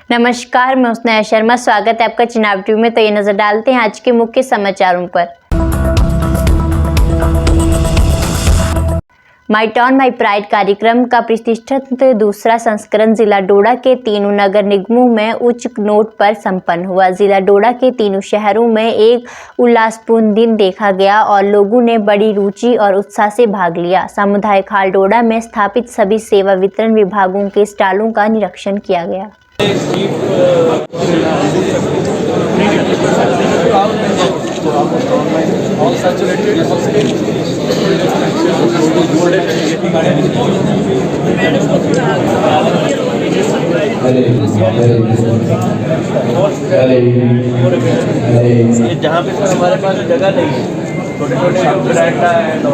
नमस्कार, मैं स्नेहा शर्मा। स्वागत है आपका चुनाव टीवी में। तो ये नजर डालते हैं आज के मुख्य समाचारों पर। माई टाउन माई प्राइड कार्यक्रम का प्रतिष्ठित दूसरा संस्करण जिला डोडा के तीनों नगर निगमों में उच्च नोट पर संपन्न हुआ। जिला डोडा के तीनों शहरों में एक उल्लासपूर्ण दिन देखा गया और लोगों ने बड़ी रुचि और उत्साह से भाग लिया। सामुदायिक हॉल डोडा में स्थापित सभी सेवा वितरण विभागों के स्टॉलों का निरीक्षण किया गया। जहाँ पे सर हमारे पास जगह नहीं है, छोटे छोटे ब्रांडा है तो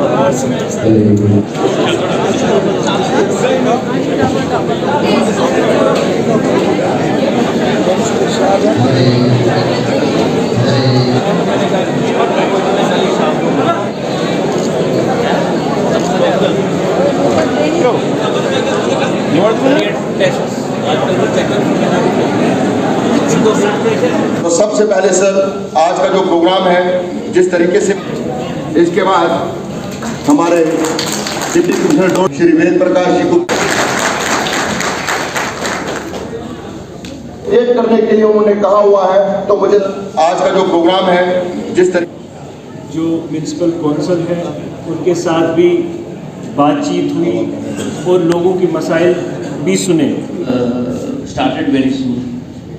सबसे पहले सर आज का जो प्रोग्राम है जिस तरीके से, इसके बाद हमारे डिप्टी कमिश्नर श्री वेद प्रकाश जी को एक करने के लिए उन्होंने कहा हुआ है। तो मुझे आज का जो प्रोग्राम है जिस तरीके जो म्यूनिसिपल कौंसिल है उनके साथ भी बातचीत हुई और लोगों की मसाइल भी सुने। स्टार्टेड वेरी सून,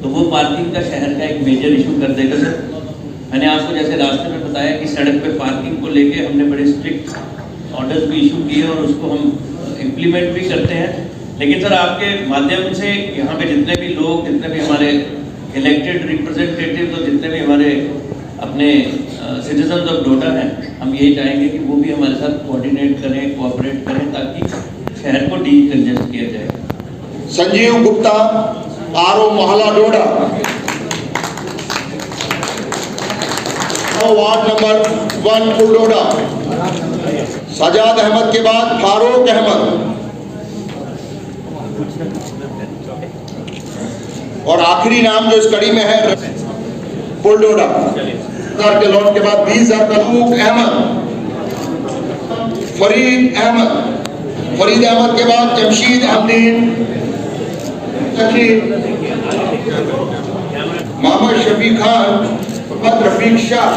तो वो पार्किंग का शहर का एक मेजर इशू कर देगा सर। मैंने आपको जैसे रास्ते में बताया कि सड़क पे पार्किंग को लेके हमने बड़े स्ट्रिक्ट ऑर्डर्स भी इशू किए और उसको हम इम्प्लीमेंट भी करते हैं। लेकिन सर आपके माध्यम से यहाँ पे जितने भी लोग, जितने भी हमारे इलेक्टेड रिप्रेजेंटेटिव, तो जितने भी हमारे अपने सिटीजन्स ऑफ डोडा हैं, हम यही चाहेंगे कि वो भी हमारे साथ कोऑर्डिनेट करें, कोऑपरेट करें, ताकि शहर को डीकंजेस्ट किया जाए। संजीव गुप्ता, आरओ मोहल्ला डोडा, वार्ड नंबर 1 डोडा। सजाद अहमद के बाद फारूक अहमद और आखिरी नाम जो इस कड़ी में है पुलडोडा के लॉट के बाद 20,000 फरूक अहमद, फरीद अहमद के बाद जमशीद अहमदीन, मोहम्मद शफी खान, रफीक शाह।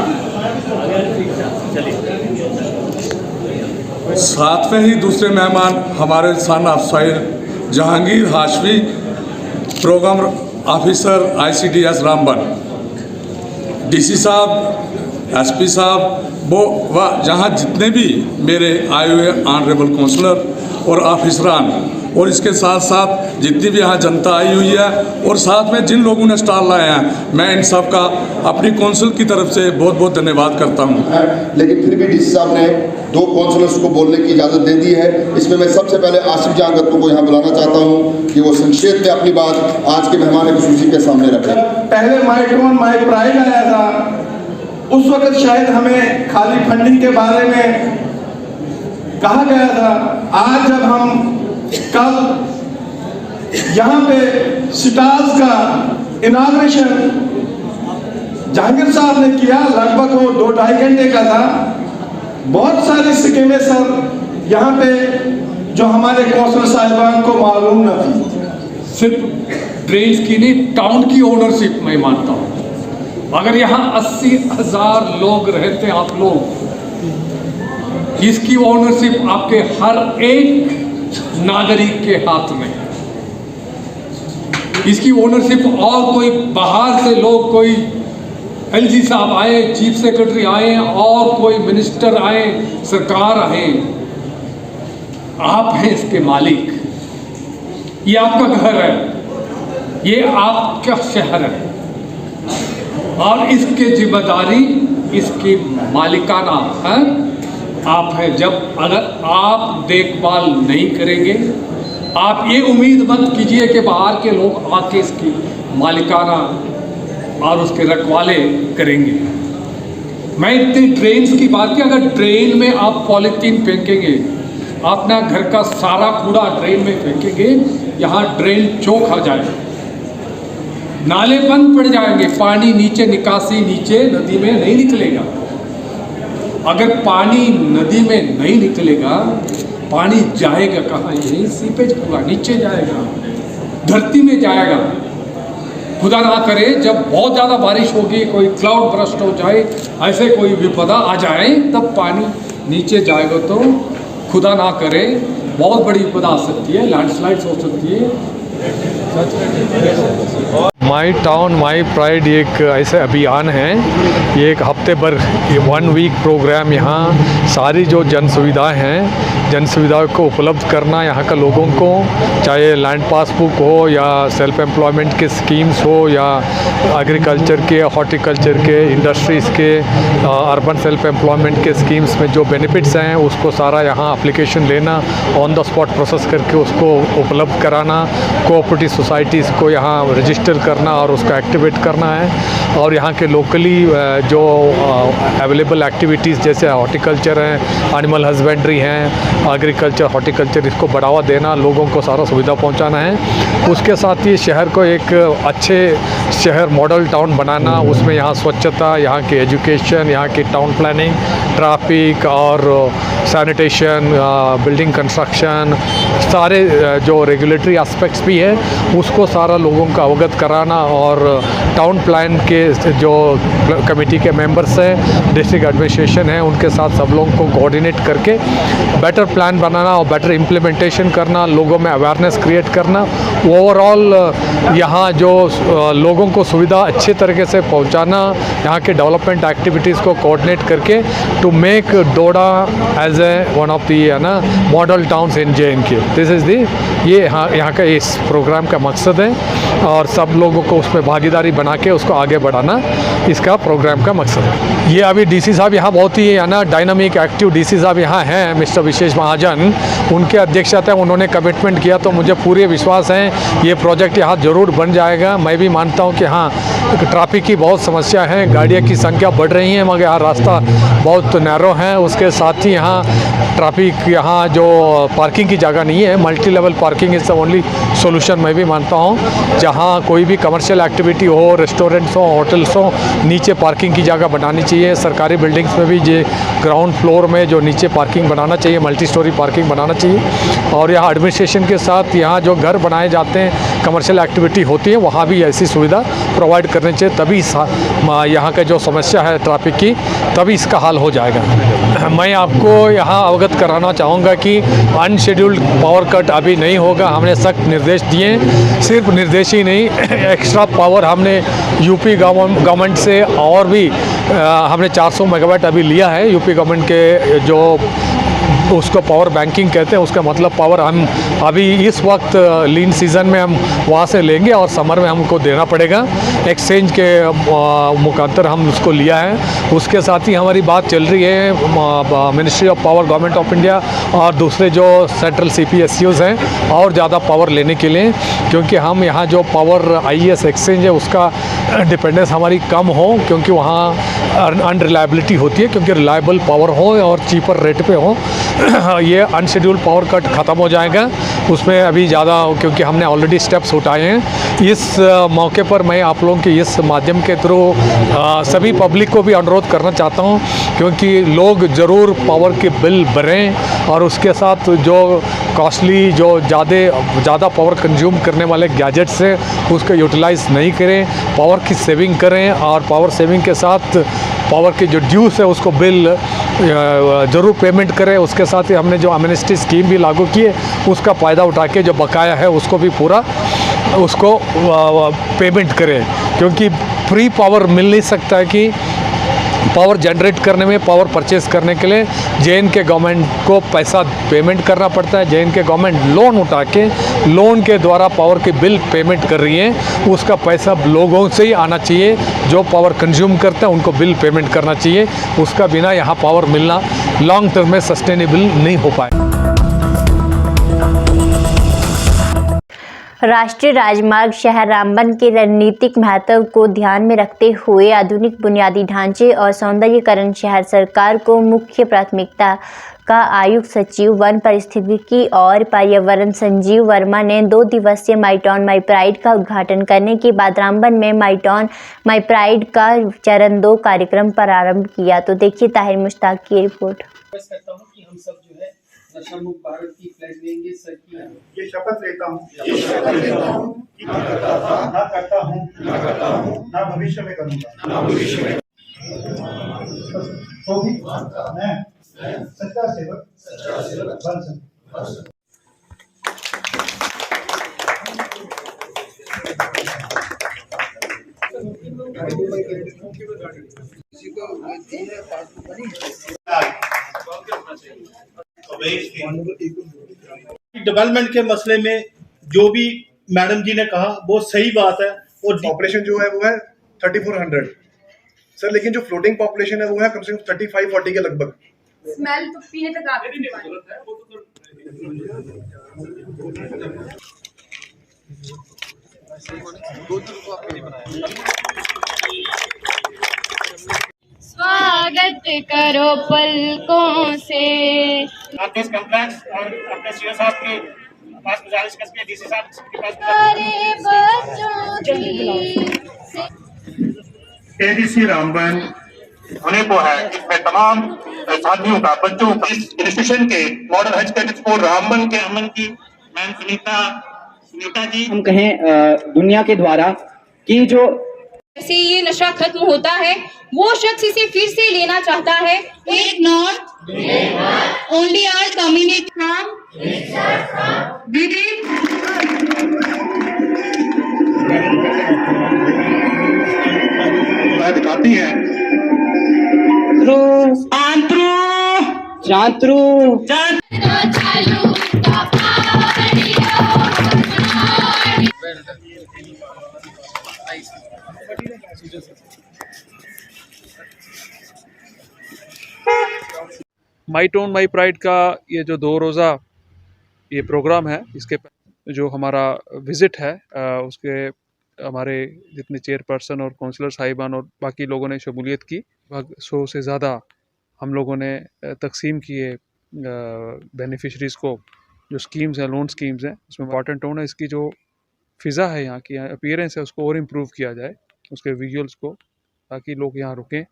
सातवें ही दूसरे मेहमान हमारे son of soil Jahangir Hashmi, programme officer ICDS Ramban, DC साहब, SP साहब, वो जहाँ जितने भी मेरे आए हुए ऑनरेबल काउंसलर और ऑफिसरान, और इसके साथ साथ जितनी भी यहाँ जनता आई हुई है और साथ में जिन लोगों ने स्टॉल लाए हैं, मैं इन सब का अपनी काउंसिल की तरफ से बहुत बहुत धन्यवाद करता हूँ। लेकिन फिर भी DC साहब ने 2 काउंसलर्स को बोलने की इजाज़त दे दी है। इसमें मैं सबसे पहले आसिफ जान गत्तू को यहाँ बुलाना चाहता हूँ कि वो संक्षेप में अपनी बात आज के मेहमान खुसूसी के सामने रखें। पहले माई टाउन माई प्राइड आया था, उस वक्त शायद हमें खाली फंडिंग के बारे में कहा गया था। आज जब हम कल यहाँ पे स्टॉल्स का इनॉग्रेशन जहांगीर साहब ने किया, लगभग वो 2-2.5 घंटे का था। बहुत सारी स्कीमें सर यहाँ पे जो हमारे कौंसलर साहिबान को मालूम न थी। सिर्फ ड्रेन्स की नहीं, टाउन की ओनरशिप मैं मानता हूँ। अगर यहाँ 80,000 लोग रहते, आप लोग, इसकी ओनरशिप आपके हर एक नागरिक के हाथ में है। इसकी ओनरशिप और कोई बाहर से लोग, कोई LG साहब आए, चीफ सेक्रेटरी आए और कोई मिनिस्टर आए, सरकार आए, आप हैं इसके मालिक। ये आपका घर है, ये आपका शहर है और इसकी जिम्मेदारी, इसकी मालिकाना है आप है। जब अगर आप देखभाल नहीं करेंगे, आप ये उम्मीद मत कीजिए कि बाहर के लोग आके इसकी मालिकाना और उसके रखवाले करेंगे। मैं इतनी ड्रेन्स की बात की, अगर ड्रेन में आप पॉलीथीन फेंकेंगे, अपना घर का सारा कूड़ा ड्रेन में फेंकेंगे, यहाँ ड्रेन चौक आ जाए। नाले बंद पड़ जाएंगे, पानी नीचे, निकासी नीचे नदी में नहीं निकलेगा। अगर पानी नदी में नहीं निकलेगा, पानी जाएगा कहाँ? यही सीपेज होगा, नीचे जाएगा, धरती में जाएगा। खुदा ना करे जब बहुत ज़्यादा बारिश होगी, कोई क्लाउड बर्स्ट हो जाए, ऐसे कोई विपदा आ जाए, तब पानी नीचे जाएगा तो खुदा ना करे बहुत बड़ी विपदा आ सकती है, लैंडस्लाइड्स हो सकती है। माई टाउन माई प्राइड एक ऐसे अभियान है, ये एक हफ्ते भर 1 वीक प्रोग्राम। यहाँ सारी जो जन सुविधाएँ हैं, जन सुविधाओं को उपलब्ध करना यहाँ का लोगों को, चाहे लैंड पासबुक हो या सेल्फ एम्प्लॉयमेंट के स्कीम्स हो या एग्रीकल्चर के, हॉर्टिकल्चर के, इंडस्ट्रीज़ के, अर्बन सेल्फ एम्प्लॉयमेंट के स्कीम्स में जो बेनिफिट्स हैं उसको सारा यहाँ एप्लीकेशन लेना, ऑन द स्पॉट प्रोसेस करके उसको उपलब्ध कराना, कोऑपरेटिव सोसाइटीज़ को यहाँ रजिस्टर करना और उसको एक्टिवेट करना है। और यहाँ के लोकली जो अवेलेबल एक्टिविटीज़ जैसे हॉर्टिकल्चर हैं, एनिमल हस्बेंड्री हैं, एग्रीकल्चर, हॉर्टिकल्चर, इसको बढ़ावा देना, लोगों को सारा सुविधा पहुँचाना है। उसके साथ ही शहर को एक अच्छे शहर मॉडल टाउन बनाना, उसमें यहाँ स्वच्छता, यहाँ की एजुकेशन, यहाँ की टाउन प्लानिंग, ट्रैफिक और सैनिटेशन, बिल्डिंग कंस्ट्रक्शन, सारे जो रेगुलेटरी एस्पेक्ट्स भी है उसको सारा लोगों को अवगत कराना। और टाउन प्लान के जो कमेटी के मेंबर्स हैं, डिस्ट्रिक्ट एडमिनिस्ट्रेशन है, उनके साथ सब लोगों को कोऑर्डिनेट करके बेटर प्लान बनाना और बेटर इम्प्लीमेंटेशन करना, लोगों में अवेयरनेस क्रिएट करना। ओवरऑल यहाँ जो लोगों को सुविधा अच्छे तरीके से पहुँचाना, यहाँ के डेवलपमेंट एक्टिविटीज़ को कोऑर्डिनेट करके to make Doda as a one of the model towns in JNK। This is the ये यहाँ का इस प्रोग्राम का मकसद है और सब लोगों को उसमें भागीदारी बना के उसको आगे बढ़ाना इसका प्रोग्राम का मकसद है। ये अभी DC साहब यहाँ बहुत ही डायनामिक एक्टिव DC साहब यहाँ हैं, मिस्टर विशेष महाजन, उनके अध्यक्षता में उन्होंने कमिटमेंट किया, तो मुझे पूरे विश्वास है ये प्रोजेक्ट यहाँ ज़रूर बन जाएगा। मैं भी मानता हूँ कि हाँ, ट्रैफिक की बहुत समस्या है, गाड़ियों की संख्या बढ़ रही है, मगर यहाँ रास्ता बहुत नैरो है। उसके साथ ही यहाँ ट्रैफिक, यहाँ जो पार्किंग की जगह नहीं है, multi level parking is the only solution मैं भी मानता हूँ। जहाँ कोई भी कमर्शियल एक्टिविटी हो, रेस्टोरेंट्स हो, होटल्स हो, नीचे पार्किंग की जगह बनानी चाहिए। सरकारी बिल्डिंग्स में भी ये ग्राउंड फ्लोर में जो नीचे पार्किंग बनाना चाहिए, मल्टी स्टोरी पार्किंग बनाना चाहिए। और यहाँ एडमिनिस्ट्रेशन के साथ यहाँ जो घर बनाए जाते हैं, कमर्शियल एक्टिविटी होती है, वहाँ भी ऐसी सुविधा प्रोवाइड करनी चाहिए, तभी यहाँ का जो समस्या है ट्रैफिक की, तभी इसका हल हो जाएगा। मैं आपको यहाँ अवगत कराना चाहूँगा कि अनशेड्यूल्ड पावर कट अभी नहीं होगा। हमने सख्त निर्देश दिए, सिर्फ निर्देश ही नहीं, एक्स्ट्रा पावर हमने यूपी गवर्नमेंट से और भी हमने 400 मेगावाट अभी लिया है। यूपी गवर्नमेंट के जो उसको पावर बैंकिंग कहते हैं, उसका मतलब पावर हम अभी इस वक्त लीन सीज़न में हम वहाँ से लेंगे और समर में हमको देना पड़ेगा। एक्सचेंज के मुखांतर हम उसको लिया है। उसके साथ ही हमारी बात चल रही है ministry of power, government of India और दूसरे जो सेंट्रल CPSUs हैं और ज़्यादा पावर लेने के लिए, क्योंकि हम यहाँ जो पावर IES एक्सचेंज है उसका डिपेंडेंस हमारी कम हो, क्योंकि वहाँ अनरिलायबिलिटी होती है, क्योंकि रिलायबल पावर हो और चीपर रेट पे हो। ये अनशेड्यूल्ड पावर कट ख़त्म हो जाएगा, उसमें अभी ज़्यादा, क्योंकि हमने ऑलरेडी स्टेप्स उठाए हैं। इस मौके पर मैं आप लोगों के इस माध्यम के थ्रू सभी पब्लिक को भी अनुरोध करना चाहता हूं, क्योंकि लोग ज़रूर पावर के बिल भरें और उसके साथ जो कॉस्टली, जो ज़्यादा पावर कंज्यूम करने वाले गैजेट्स हैं उसको यूटिलाइज़ नहीं करें, पावर की सेविंग करें। और पावर सेविंग के साथ पावर के जो ड्यूस है उसको बिल ज़रूर पेमेंट करें। उसके साथ ही हमने जो एमनेस्टी स्कीम भी लागू की है उसका फ़ायदा उठा के जो बकाया है उसको भी पूरा उसको पेमेंट करें, क्योंकि फ्री पावर मिल नहीं सकता है। कि पावर जनरेट करने में, पावर परचेस करने के लिए JNK गवर्नमेंट को पैसा पेमेंट करना पड़ता है। JNK गवर्नमेंट लोन उठा के, लोन के द्वारा पावर के बिल पेमेंट कर रही है, उसका पैसा लोगों से ही आना चाहिए। जो पावर कंज्यूम करते हैं उनको बिल पेमेंट करना चाहिए, उसका बिना यहाँ पावर मिलना लॉन्ग टर्म में सस्टेनेबल नहीं हो पाए। राष्ट्रीय राजमार्ग शहर रामबन के रणनीतिक महत्व को ध्यान में रखते हुए आधुनिक बुनियादी ढांचे और सौंदर्यीकरण शहर सरकार को मुख्य प्राथमिकता का आयुक्त सचिव वन पारिस्थितिकी और पर्यावरण संजीव वर्मा ने 2 दिवसीय माई टाउन माई प्राइड का उद्घाटन करने के बाद रामबन में माई टाउन माई प्राइड का चरण 2 कार्यक्रम प्रारंभ किया। तो देखिए ताहिर मुश्ताक की रिपोर्ट। करता हूं कि हम सब जो है नशा मुक्त भारत की फ्लैग लेंगे सर की ये शपथ लेता हूं कि ना करता हूं ना भविष्य में करूंगा तो भी मैं सच्चा सेवक बन सकूं। डेवलपमेंट के मसले में जो भी मैडम जी ने कहा वो सही बात है। और पॉपुलेशन जो है वो है 3400 सर, लेकिन जो फ्लोटिंग पॉपुलेशन है वो है कम से कम 35-40 के लगभग। स्मेल तो पीने तक आती है। स्वागत करो पलकों से। आपके इस कॉम्प्लेक्स और अपने सीओ साहब के पास गुजारिश करके डीसी साहब के पास एडीसी रामबन होने को है। इसमें तमाम साथियों का बच्चों का इस इंस्टीट्यूशन के मॉडल हज कैडेट स्कूल रामबन के अमन की मैम सुनीता जी हम कहें दुनिया के द्वारा कि जो ऐसे ये नशा खत्म होता है वो शख्स इसे फिर से लेना चाहता है। एक not only our community from दिखाती है माई टाउन माई प्राइड का ये जो 2 रोज़ा ये प्रोग्राम है, इसके जो हमारा विज़िट है उसके हमारे जितने चेयरपर्सन और काउंसलर साहिबान और बाकी लोगों ने शमूलियत की। लगभग 100 से ज़्यादा हम लोगों ने तकसीम किए बेनिफिशरीज़ को। जो स्कीम्स हैं, लोन स्कीम्स हैं, उसमें इम्पॉर्टेंट होना इसकी जो फ़िज़ा है, यहाँ की अपीयरेंस है, उसको और इम्प्रूव किया जाए, उसके विजुअल्स को, ताकि लोग यहाँ रुकें,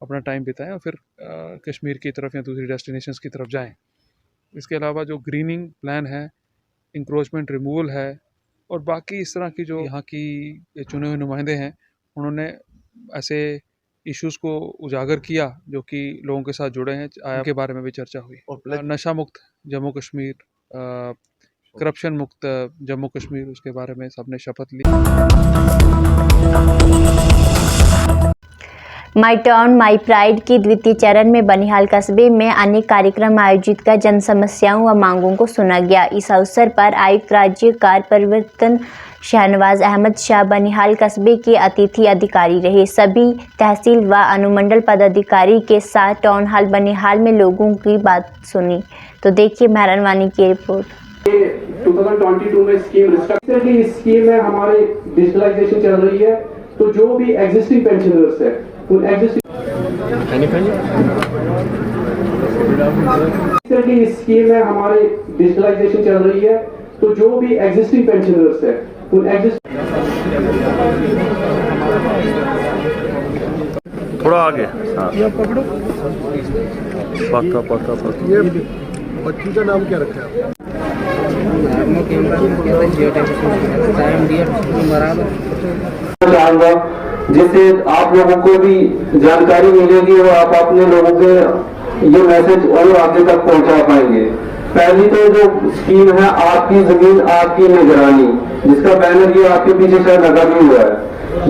अपना टाइम बिताएं और फिर कश्मीर की तरफ या दूसरी डेस्टिनेशंस की तरफ जाएं। इसके अलावा जो ग्रीनिंग प्लान है, इंक्रोचमेंट रिमूवल है और बाकी इस तरह की जो यहाँ की चुने हुए नुमाइंदे हैं, उन्होंने ऐसे इश्यूज़ को उजागर किया जो कि लोगों के साथ जुड़े हैं, के बारे में भी चर्चा हुई। और नशा मुक्त जम्मू कश्मीर, करप्शन मुक्त जम्मू कश्मीर, उसके बारे में सबने शपथ ली। माई टाउन माई प्राइड की द्वितीय चरण में बनिहाल कस्बे में अनेक कार्यक्रम आयोजित कर जन समस्याओं व मांगों को सुना गया। इस अवसर पर आयुक्त राज्य कार्य परिवर्तन शहनवाज अहमद शाह बनिहाल कस्बे के अतिथि अधिकारी रहे। सभी तहसील व अनुमंडल पदाधिकारी के साथ टाउन हॉल बनिहाल में लोगों की बात सुनी। तो देखिए मेहरान वानी की रिपोर्ट। 2022 में स्कीम में हमारी डिजिटलाइजेशन चल रही है, तो जो भी एग्जिस्टिंग पेंशनर्स है उन स्कीम में हमारी डिजिटलाइजेशन चल रही है, तो जो भी एग्जिस्टिंग पेंशनर्स है उन थोड़ा आगे पकड़ो। पक्का ये बच्ची का नाम क्या रखा है? जिससे आप लोगों को भी जानकारी मिलेगी और आप अपने लोगों के ये मैसेज और आगे तक पहुंचा पाएंगे। पहली तो जो स्कीम है आपकी जमीन आपकी निगरानी, जिसका बैनर ये आपके पीछे शायद लगा भी हुआ है।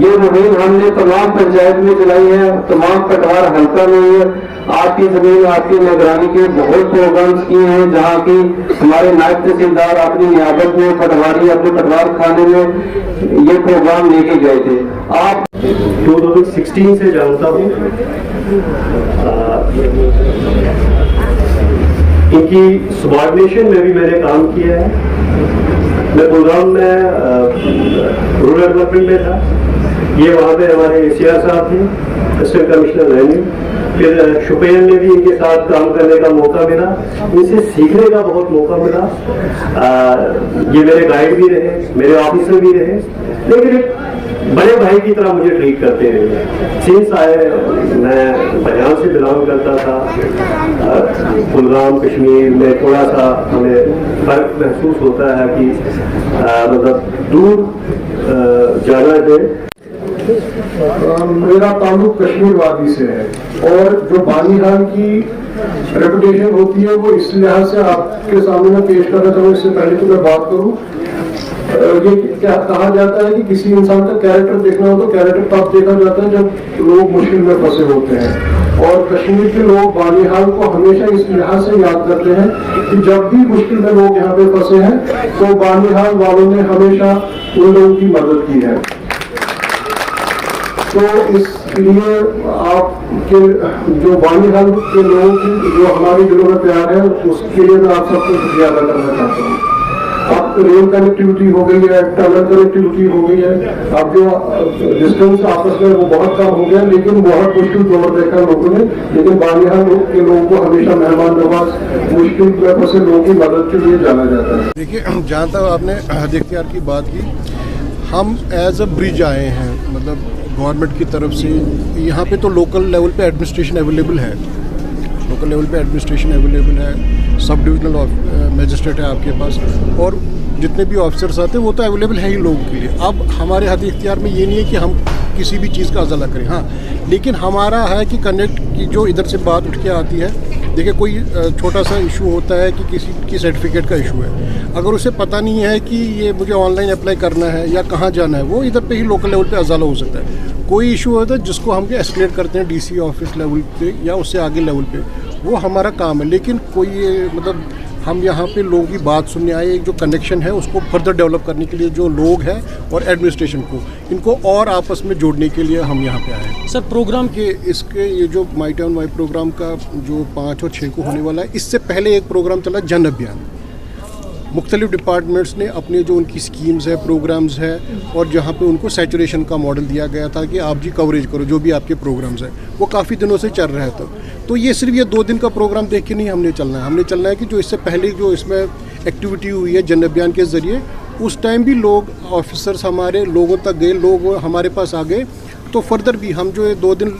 ये मुहिम हमने तमाम पंचायत में चलाई है, तमाम पटवार हल्का में है। आपकी जमीन आपकी निगरानी के बहुत प्रोग्राम्स किए हैं, जहाँ की हमारे नायब तहसीलदार अपनी नियाबत में, पटवारी अपने पटवार खाने में ये प्रोग्राम लेके गए थे। आप 2016 से जानता हूँ। इनकी सबॉर्डिनेशन में भी मैंने काम किया है। मैं गुड़गांव में रूरल डेवलपमेंट में था, ये वहाँ पे हमारे ACR साहब थे, असिस्टेंट कमिश्नर रेवेन्यू। फिर शुपेन में भी इनके साथ काम करने का मौका मिला, इनसे सीखने का बहुत मौका मिला। ये मेरे गाइड भी रहे, मेरे ऑफिसर भी रहे, लेकिन एक बड़े भाई की तरह मुझे ट्रीट करते रहे। सिंस मैं पंजाब से बिलोंग करता था, कुलगाम कश्मीर में थोड़ा सा हमें फर्क महसूस होता है कि मतलब दूर जाना है। मेरा ताल्लुक कश्मीर वादी से है और जो बानीहाल की रेपुटेशन होती है वो इस लिहाज से आपके सामने मैं पेश करना चाहूँ। इससे पहले तो मैं बात करूँ, ये क्या कहा जाता है कि किसी इंसान का कैरेक्टर देखना हो तो कैरेक्टर तब देखा जाता है जब लोग मुश्किल में फंसे होते हैं। और कश्मीर के लोग बानीहाल को हमेशा इस लिहाज से याद करते हैं कि जब भी मुश्किल में लोग यहाँ पे फंसे हैं तो बानीहाल वालों ने हमेशा उन लोगों की मदद की है। तो इसलिए आपके जो बानीहाल के लोगों की जो हमारे दिलों में प्यार है उसके लिए मैं आप सबको शुक्रिया अदा करना चाहता हूँ। अब रेल कनेक्टिविटी हो गई है, टनल कनेक्टिविटी हो गई है, अब जो डिस्टेंस आपस में वो बहुत कम हो गया, लेकिन बहुत मुश्किल दौर देखा लोगों ने। लेकिन बानीहाल के लोगों को हमेशा मेहमान नवाज, मुश्किल में फंसे लोगों की मदद के लिए जाना जाता है। देखिए, जहाँ तक आपने इख्तियार की बात की, हम एज अ ब्रिज आए हैं, मतलब गवर्नमेंट की तरफ से। यहाँ पे तो लोकल लेवल पे एडमिनिस्ट्रेशन अवेलेबल है, लोकल लेवल पे एडमिनिस्ट्रेशन अवेलेबल है, सब डिविजनल मजिस्ट्रेट है आपके पास, और जितने भी ऑफिसर्स आते हैं वो तो अवेलेबल है ही लोगों के लिए। अब हमारे हाथ इख्तियार में ये नहीं है कि हम किसी भी चीज़ का अज़ला करें, हाँ, लेकिन हमारा है कि कनेक्ट की जो इधर से बात उठ के आती है। देखिए, कोई छोटा सा इशू होता है कि किसी की सर्टिफिकेट का इशू है, अगर उसे पता नहीं है कि ये मुझे ऑनलाइन अप्लाई करना है या कहाँ जाना है, वो इधर पे ही लोकल लेवल पे अज़ला हो सकता है। कोई इशू होता है जिसको हम एस्केलेट करते हैं DC ऑफिस लेवल पे या उससे आगे लेवल पे, वो हमारा काम है। लेकिन कोई मतलब हम यहाँ पे लोगों की बात सुनने आए, एक जो कनेक्शन है उसको फर्दर डेवलप करने के लिए जो लोग हैं और एडमिनिस्ट्रेशन को, इनको और आपस में जोड़ने के लिए हम यहाँ पे आए हैं। सर, प्रोग्राम के इसके ये जो माई टाउन माई प्रोग्राम का जो 5 और 6 को होने वाला है, इससे पहले एक प्रोग्राम चला जन अभियान। मुख्तलिफ डिपार्टमेंट्स ने अपने जो उनकी स्कीम्स है, प्रोग्राम्स है, और जहाँ पे उनको सैचुरेशन का मॉडल दिया गया था कि आप जी कवरेज करो जो भी आपके प्रोग्राम्स हैं, वो काफ़ी दिनों से चल रहा था। तो ये सिर्फ ये 2 दिन का प्रोग्राम देख के नहीं हमने चलना है, हमने चलना है कि जो इससे पहले जो इसमें एक्टिविटी हुई है जन अभियान के ज़रिए, उस टाइम भी लोग ऑफिसर्स हमारे लोगों तक गए, लोग हमारे पास आ गए। तो फर्दर भी हम जो 2 दिन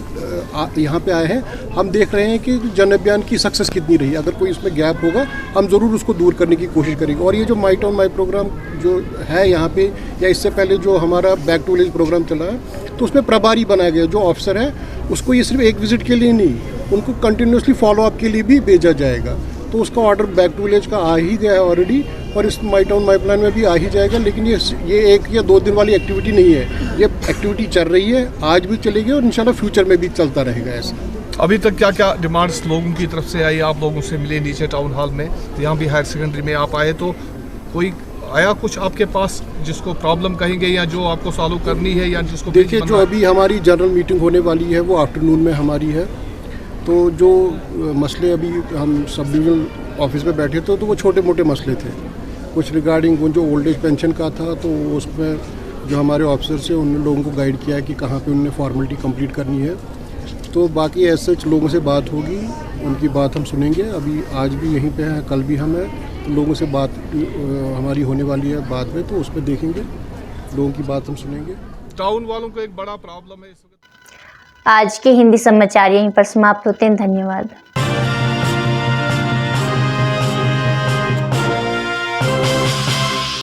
यहाँ पे आए हैं, हम देख रहे हैं कि जन अभियान की सक्सेस कितनी रही। अगर कोई इसमें गैप होगा हम ज़रूर उसको दूर करने की कोशिश करेंगे। और ये जो माई टाउन माई प्रोग्राम जो है यहाँ पे, या इससे पहले जो हमारा बैक टू विलेज प्रोग्राम चला है, तो उसमें प्रभारी बनाया गया। जो ऑफिसर है उसको ये सिर्फ एक विज़िट के लिए नहीं, उनको कंटिन्यूसली फॉलोअप के लिए भी भेजा जाएगा। तो उसका ऑर्डर बैक टू विलेज का आ ही गया है ऑलरेडी, और इस माई टाउन माई प्लान में भी आ ही जाएगा। लेकिन ये 1 या 2 दिन वाली एक्टिविटी नहीं है, ये एक्टिविटी चल रही है, आज भी चलेगी और इंशाल्लाह फ्यूचर में भी चलता रहेगा ऐसा। अभी तक क्या क्या डिमांड्स लोगों की तरफ से आई, आप लोगों से मिले नीचे टाउन हॉल में, यहाँ भी हायर सेकेंडरी में आप आए, तो कोई आया कुछ आपके पास जिसको प्रॉब्लम कहेंगे या जो आपको सॉल्व करनी है, या जिसको? देखिए, जो अभी हमारी जनरल मीटिंग होने वाली है वो आफ्टरनून में हमारी है। तो जो मसले अभी हम सब डिविजनल ऑफिस में बैठे थे, तो वो छोटे मोटे मसले थे। कुछ रिगार्डिंग वो जो ओल्ड एज पेंशन का था, तो उसमें जो हमारे ऑफिसर्स हैं उन लोगों को गाइड किया है कि कहाँ पे उन्हें फॉर्मेलिटी कंप्लीट करनी है। तो बाकी ऐसे लोगों से बात होगी, उनकी बात हम सुनेंगे। अभी आज भी यहीं पे हैं, कल भी हम हैं, तो लोगों से बात हमारी होने वाली है बाद में, तो उसमें देखेंगे, लोगों की बात हम सुनेंगे। टाउन वालों को एक बड़ा प्रॉब्लम है इस वक्त। आज के हिंदी समाचार यहीं पर समाप्त होते हैं। धन्यवाद।